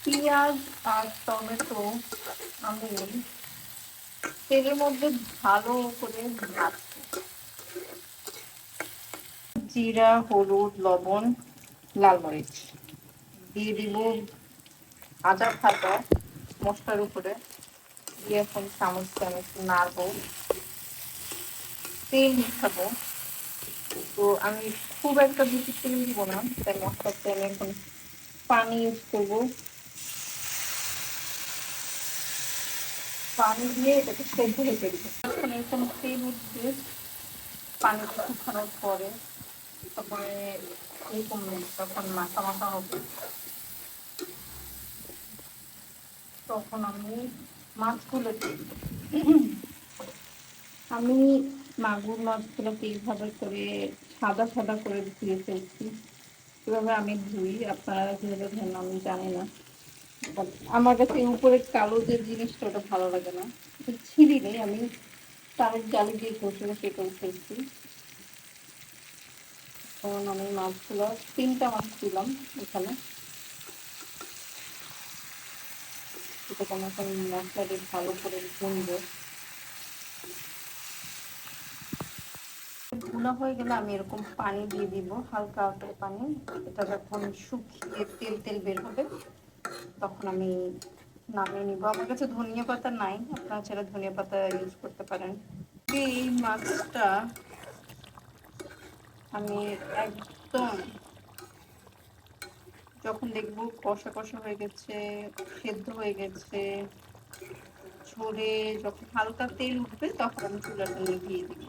পেঁয়াজ আর টমেটো আমি তেলের মধ্যে ভালো করে ভাজবো। জিরা, হলুদ, লবণ, লাল মরিচ দিয়ে দিব ভাজা ভাজা মশলার উপরে দিয়ে এখন চামচ চামচ নাড়বো, তেল মিশাবো। তো আমি খুব একটা বেশি তেল দিব না, তাই মশলাতে আমি এখন পানি ইউজ করবো। পানি দিয়ে এটাকে সেদ্ধ হতে দিব। এখন এরকম তেল উঠবে, পানি শুকানোর পরে তারপরে এরকম যখন মাখা মাখা হবে তখন আমি মাছগুলো দিই। আমি মাগুর মাছগুলোকে এইভাবে করে সাদা সাদা করে ধুয়ে ফেলছি। এভাবে আমি ধুই, আপনারা যেভাবে ধরেন আমি জানি না। আমার কাছে উপরে কালো যে জিনিসটা ওটা ভালো লাগে না, ছিলি নেই, আমি তারের জালি দিয়ে ঘষে ঘষে করে ফেলছি। তখন আমি মাছগুলো 3টা মাছ দিলাম এখানে। এটাকে আমি এখন মশলা দিয়ে ভালো করে ভুনবো। ভুনা হয়ে গেলে আমি এরকম পানি দিয়ে দিব, হালকা হালকা পানি। এটা যখন শুকিয়ে তেল তেল বের হবে তখন আমি নামিয়ে নিব। আমার কাছে ধনিয়া পাতা নাই, আপনারা চাইলে ধনিয়া পাতা ইউজ করতে পারেন। এই মাছটা আমি একদম যখন দেখবো কষা কষা হয়ে গেছে, সেদ্ধ হয়ে গেছে, ঝরে যখন হালকা তেল উঠবে তখন আমি চুলাটা নিভিয়ে দিব।